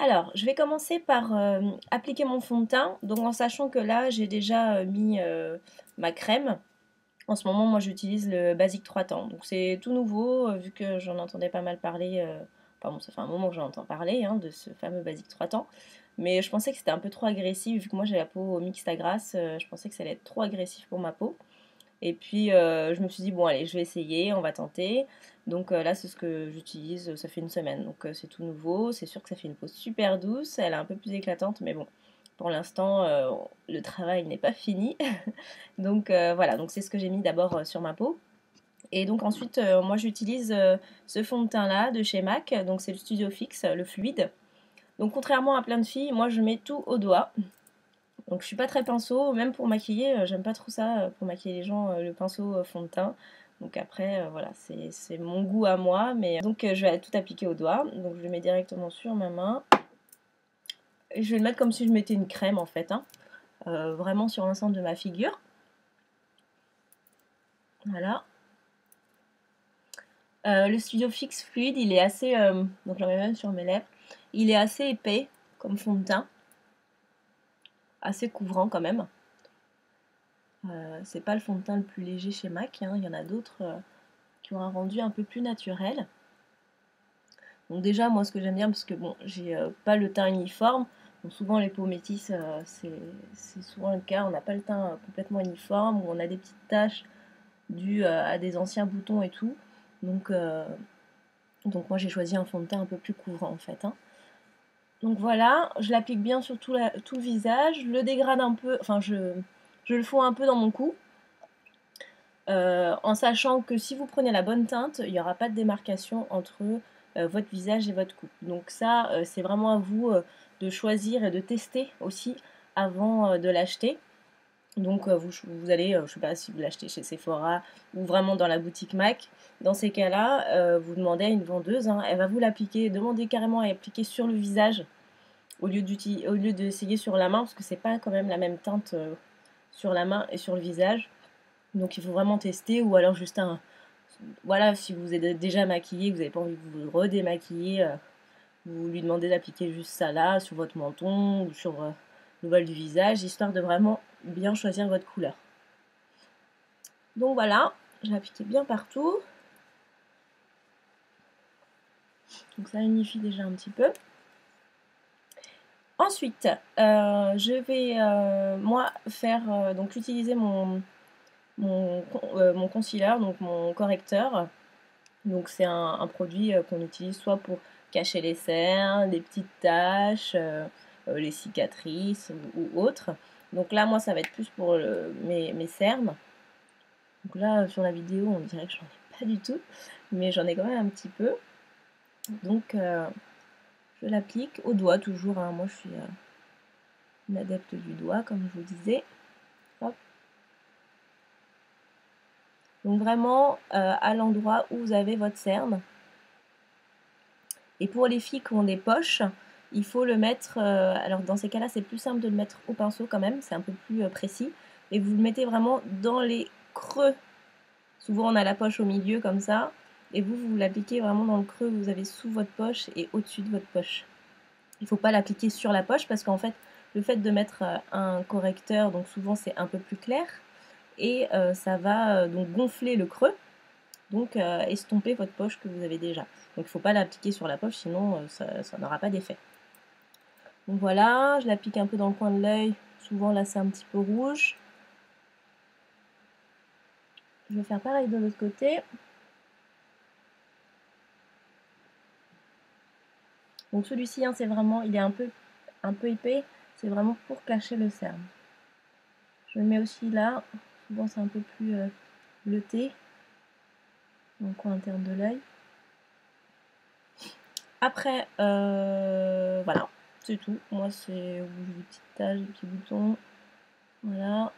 Alors, je vais commencer par appliquer mon fond de teint. Donc, en sachant que là, j'ai déjà mis ma crème. En ce moment, moi, j'utilise le Basique 3 temps. Donc, c'est tout nouveau, vu que j'en entendais pas mal parler. Enfin bon, ça fait un moment que j'en entends parler, hein, de ce fameux Basique 3 temps. Mais je pensais que c'était un peu trop agressif, vu que moi, j'ai la peau mixte à grasse. Je pensais que ça allait être trop agressif pour ma peau. Et puis je me suis dit, bon allez, je vais essayer, on va tenter. Donc là, c'est ce que j'utilise, ça fait une semaine. Donc c'est tout nouveau, c'est sûr que ça fait une peau super douce, elle est un peu plus éclatante, mais bon, pour l'instant, le travail n'est pas fini. Donc voilà, donc c'est ce que j'ai mis d'abord sur ma peau. Et donc ensuite, moi j'utilise ce fond de teint là de chez MAC, donc c'est le Studio Fix, le fluide. Donc contrairement à plein de filles, moi je mets tout au doigt. Donc je suis pas très pinceau, même pour maquiller, j'aime pas trop ça, pour maquiller les gens, le pinceau fond de teint. Donc après, voilà, c'est mon goût à moi, mais donc je vais tout appliquer au doigt. Donc je le mets directement sur ma main. Et je vais le mettre comme si je mettais une crème en fait, hein. Vraiment sur l'ensemble de ma figure. Voilà. Le Studio Fix Fluide, il est assez, donc j'en mets même sur mes lèvres, il est assez épais comme fond de teint, assez couvrant quand même. C'est pas le fond de teint le plus léger chez MAC, hein. Il y en a d'autres qui ont un rendu un peu plus naturel. Donc déjà, moi, ce que j'aime bien, parce que bon, j'ai pas le teint uniforme, donc souvent les peaux métisses, c'est souvent le cas, on n'a pas le teint complètement uniforme, ou on a des petites taches dues à des anciens boutons et tout. Donc moi, j'ai choisi un fond de teint un peu plus couvrant, en fait, hein. Donc voilà, je l'applique bien sur tout le visage, je le dégrade un peu, enfin, je le fonds un peu dans mon cou, en sachant que si vous prenez la bonne teinte, il n'y aura pas de démarcation entre votre visage et votre cou. Donc ça, c'est vraiment à vous de choisir et de tester aussi avant de l'acheter. Donc vous allez, je ne sais pas si vous l'achetez chez Sephora ou vraiment dans la boutique MAC. Dans ces cas-là, vous demandez à une vendeuse, hein, elle va vous l'appliquer, demandez carrément à l'appliquer sur le visage au lieu d'essayer sur la main, parce que c'est pas quand même la même teinte sur la main et sur le visage. Donc il faut vraiment tester, ou alors juste un... Voilà, si vous êtes déjà maquillé, que vous n'avez pas envie de vous redémaquiller, vous lui demandez d'appliquer juste ça là, sur votre menton ou sur le voile du visage, histoire de vraiment bien choisir votre couleur. Donc voilà, je l'ai appliqué bien partout. Donc ça unifie déjà un petit peu. Ensuite, je vais moi faire donc utiliser mon concealer, donc mon correcteur. Donc c'est un produit qu'on utilise soit pour cacher les cernes, les petites taches, les cicatrices ou autres. Donc là, moi, ça va être plus pour mes cernes. Donc là, sur la vidéo, on dirait que j'en ai pas du tout, mais j'en ai quand même un petit peu. Donc je l'applique au doigt toujours, hein. Moi, je suis une adepte du doigt, comme je vous disais. Hop. Donc vraiment à l'endroit où vous avez votre cerne. Et pour les filles qui ont des poches, il faut le mettre, alors dans ces cas-là, c'est plus simple de le mettre au pinceau quand même, c'est un peu plus précis. Et vous le mettez vraiment dans les creux. Souvent on a la poche au milieu comme ça. Et vous l'appliquez vraiment dans le creux que vous avez sous votre poche et au-dessus de votre poche. Il ne faut pas l'appliquer sur la poche parce qu'en fait, le fait de mettre un correcteur, donc souvent c'est un peu plus clair. Et ça va donc gonfler le creux. Donc estomper votre poche que vous avez déjà. Donc il ne faut pas l'appliquer sur la poche, sinon ça n'aura pas d'effet. Donc voilà, je l'applique un peu dans le coin de l'œil. Souvent là c'est un petit peu rouge. Je vais faire pareil de l'autre côté. Donc celui-ci, hein, c'est vraiment, il est un peu épais. C'est vraiment pour cacher le cerne. Je le mets aussi là. Souvent c'est un peu plus bleuté. Dans le coin interne de l'œil. Après, voilà, c'est tout. Moi, c'est des petites taches, des petits boutons. Voilà.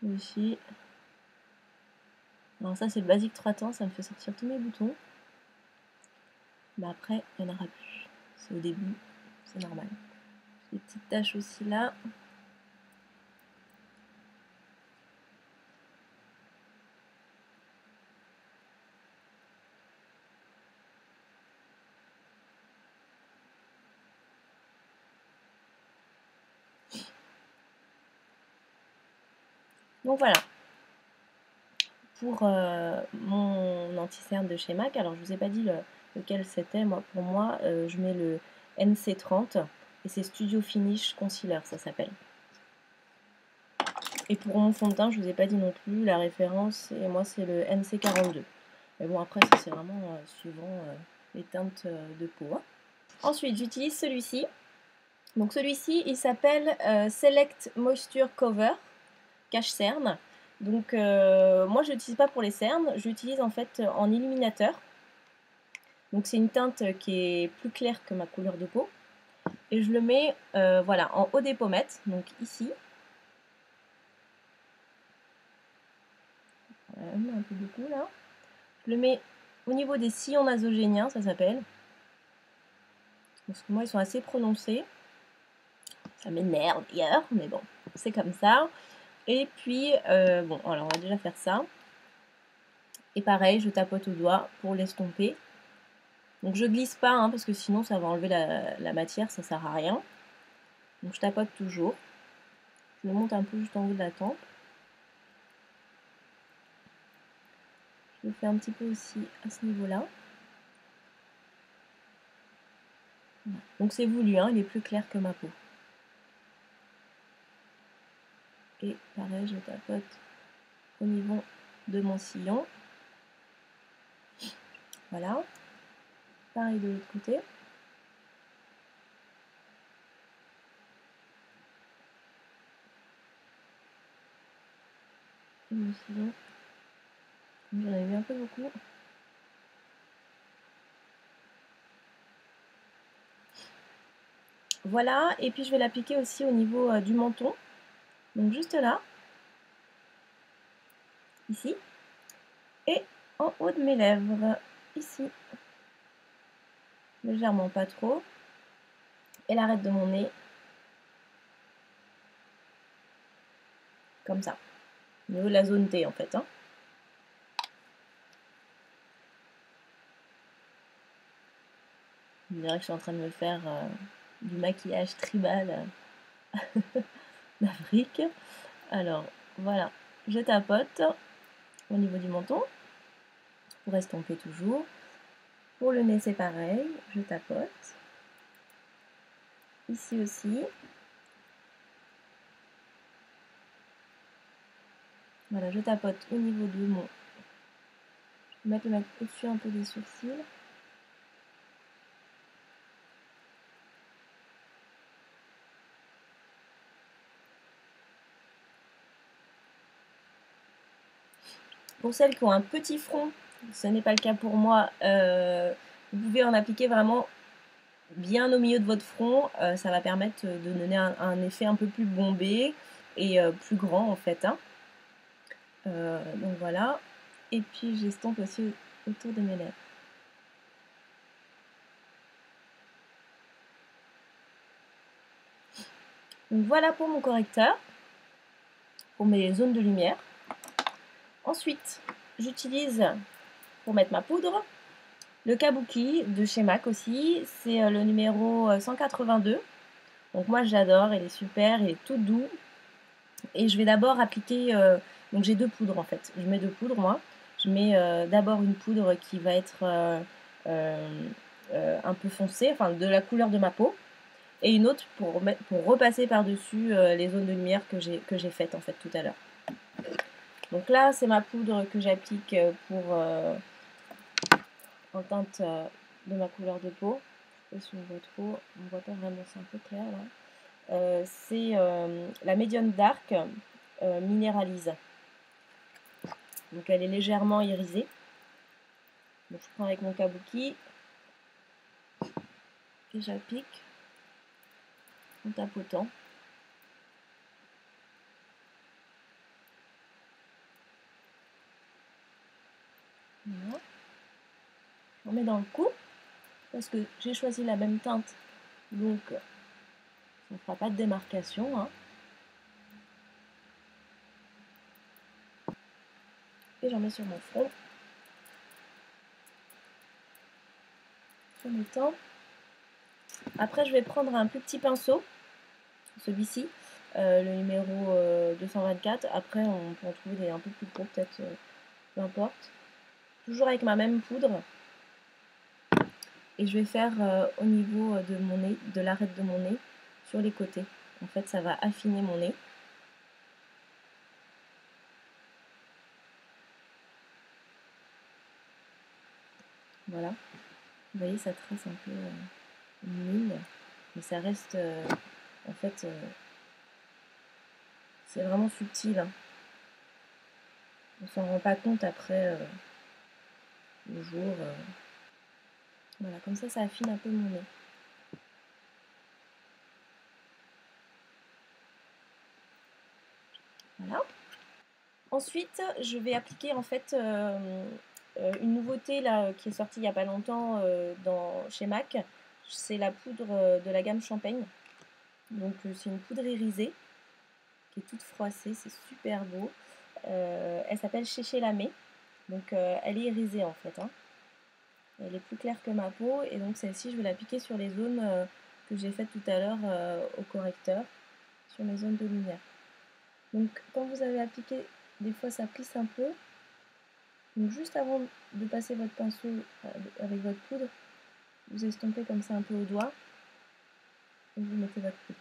Ici. Alors ça, c'est le basique 3 temps, ça me fait sortir tous mes boutons. Mais après, il n'y en aura plus. C'est au début, c'est normal. Des petites taches aussi là. Donc voilà, pour mon anti-cerne de chez MAC, alors je vous ai pas dit lequel c'était, pour moi, je mets le NC30 et c'est Studio Finish Concealer, ça s'appelle. Et pour mon fond de teint, je vous ai pas dit non plus, la référence, et moi c'est le NC42. Mais bon, après, ça c'est vraiment suivant les teintes de peau. Hein. Ensuite, j'utilise celui-ci. Donc celui-ci, il s'appelle Select Moisture Cover, cache-cerne. Donc moi, je l'utilise pas pour les cernes, j'utilise en fait en illuminateur. Donc c'est une teinte qui est plus claire que ma couleur de peau. Et je le mets voilà, en haut des pommettes, donc ici. Un peu beaucoup là. Je le mets au niveau des sillons nasogéniens, ça s'appelle. Parce que moi, ils sont assez prononcés. Ça m'énerve d'ailleurs, mais bon, c'est comme ça. Et puis, bon, alors on va déjà faire ça. Et pareil, je tapote au doigt pour l'estomper. Donc je glisse pas, hein, parce que sinon ça va enlever la matière, ça sert à rien. Donc je tapote toujours. Je le monte un peu juste en haut de la tempe. Je le fais un petit peu aussi à ce niveau-là. Voilà. Donc c'est voulu, hein, il est plus clair que ma peau. Et pareil, je tapote au niveau de mon sillon. Voilà. Pareil de l'autre côté. Et mon sillon. J'en ai mis un peu beaucoup. Voilà, et puis je vais l'appliquer aussi au niveau du menton. Donc juste là, ici, et en haut de mes lèvres, ici. Légèrement, pas trop. Et l'arête de mon nez. Comme ça. Au niveau de la zone T en fait. Hein. Je dirais que je suis en train de me faire du maquillage tribal d'Afrique. Alors, voilà. Je tapote au niveau du menton. Pour estomper toujours. Pour le nez, c'est pareil. Je tapote. Ici aussi. Voilà, je tapote au niveau de mon... Je vais mettre au-dessus un peu des sourcils. Pour celles qui ont un petit front, ce n'est pas le cas pour moi, vous pouvez en appliquer vraiment bien au milieu de votre front. Ça va permettre de donner un effet un peu plus bombé et plus grand en fait. Hein. Donc voilà. Et puis j'estompe aussi autour de mes lèvres. Donc voilà pour mon correcteur, pour mes zones de lumière. Ensuite, j'utilise pour mettre ma poudre le Kabuki de chez MAC aussi. C'est le numéro 182. Donc moi j'adore, il est super, il est tout doux. Et je vais d'abord appliquer, donc j'ai deux poudres en fait. Je mets deux poudres moi. Je mets d'abord une poudre qui va être un peu foncée, enfin de la couleur de ma peau. Et une autre pour repasser par-dessus les zones de lumière que j'ai faites en fait tout à l'heure. Donc là, c'est ma poudre que j'applique pour en teinte de ma couleur de peau. Je sais pas si on voit trop, on voit pas vraiment, c'est un peu clair là. C'est la Medium Dark Minéralise. Donc elle est légèrement irisée. Donc je prends avec mon kabuki et j'applique en tapotant. Voilà. On met dans le cou parce que j'ai choisi la même teinte, donc ça ne fera pas de démarcation. Hein. Et j'en mets sur mon front, sur mes tempes. Après, je vais prendre un plus petit pinceau, celui-ci, le numéro 224. Après, on peut en trouver des un peu plus gros, peut-être, peu importe. Toujours avec ma même poudre. Et je vais faire au niveau de mon nez, de l'arête de mon nez, sur les côtés. En fait, ça va affiner mon nez. Voilà. Vous voyez, ça trace un peu une ligne, mais ça reste, en fait, c'est vraiment subtil. Hein. On s'en rend pas compte après le jour. Voilà, comme ça affine un peu mon nez. Voilà. Ensuite, je vais appliquer en fait une nouveauté là qui est sortie il n'y a pas longtemps chez MAC. C'est la poudre de la gamme Champagne. Donc c'est une poudre irisée qui est toute froissée, c'est super beau. Elle s'appelle Chéché Lamé. Donc elle est irisée en fait. Hein. Elle est plus claire que ma peau et donc celle-ci je vais l'appliquer sur les zones que j'ai faites tout à l'heure au correcteur, sur mes zones de lumière. Donc quand vous avez appliqué, des fois ça plisse un peu. Donc juste avant de passer votre pinceau avec votre poudre, vous estompez comme ça un peu au doigt et vous mettez votre poudre.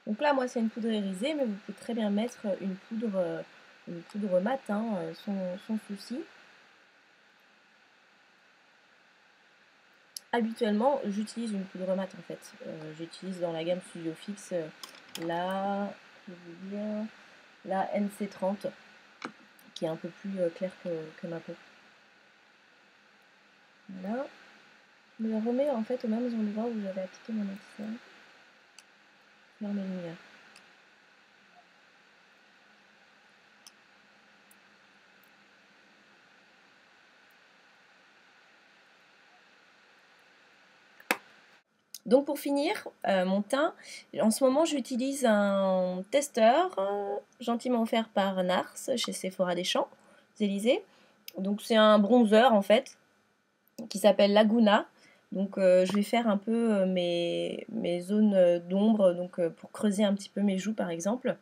Donc là moi c'est une poudre irisée, mais vous pouvez très bien mettre une poudre mat hein, sans souci. Habituellement j'utilise une poudre mat en fait. J'utilise dans la gamme Studio Fix la NC30 qui est un peu plus claire que ma peau. Voilà. Je me le remets en fait aux mêmes endroits où j'avais appliqué mon anti-cerne. Vers mes lumières. Donc pour finir, mon teint, en ce moment j'utilise un testeur gentiment offert par Nars chez Sephora des Champs-Élysées. Donc c'est un bronzer en fait qui s'appelle Laguna. Donc je vais faire un peu mes zones d'ombre donc pour creuser un petit peu mes joues par exemple.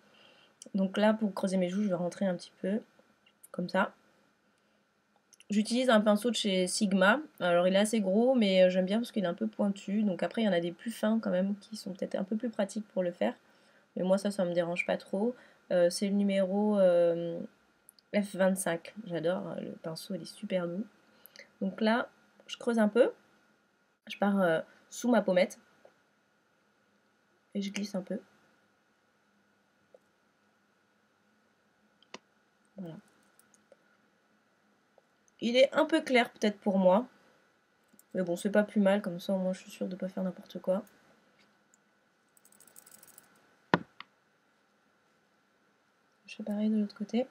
Donc là pour creuser mes joues je vais rentrer un petit peu comme ça. J'utilise un pinceau de chez Sigma, alors il est assez gros mais j'aime bien parce qu'il est un peu pointu, donc après il y en a des plus fins quand même qui sont peut-être un peu plus pratiques pour le faire, mais moi ça me dérange pas trop. C'est le numéro F25, j'adore, le pinceau il est super doux. Donc là je creuse un peu, je pars sous ma pommette et je glisse un peu. Voilà. Il est un peu clair peut-être pour moi, mais bon c'est pas plus mal, comme ça au moins je suis sûre de ne pas faire n'importe quoi. Je fais pareil de l'autre côté.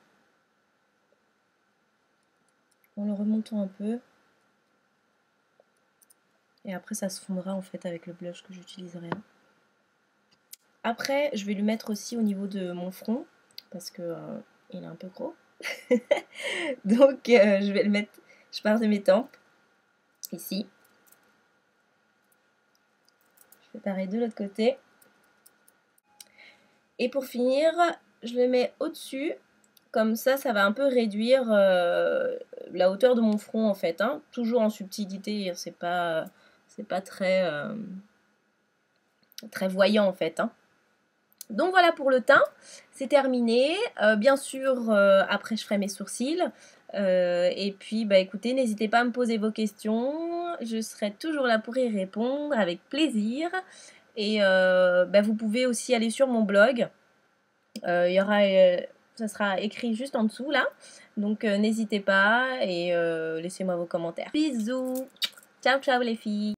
En le remontant un peu. Et après ça se fondra en fait avec le blush que j'utiliserai. Après je vais lui mettre aussi au niveau de mon front, parce que il est un peu gros. Donc je vais le mettre, je pars de mes tempes, ici. Je fais pareil de l'autre côté. Et pour finir, je le mets au-dessus. Comme ça va un peu réduire la hauteur de mon front en fait. Hein. Toujours en subtilité, c'est pas très, très voyant en fait. Hein. Donc voilà pour le teint, c'est terminé. Bien sûr, après je ferai mes sourcils. Et puis bah écoutez, n'hésitez pas à me poser vos questions. Je serai toujours là pour y répondre avec plaisir. Et bah, vous pouvez aussi aller sur mon blog. Il y aura, ça sera écrit juste en dessous là. Donc n'hésitez pas et laissez-moi vos commentaires. Bisous. Ciao ciao les filles.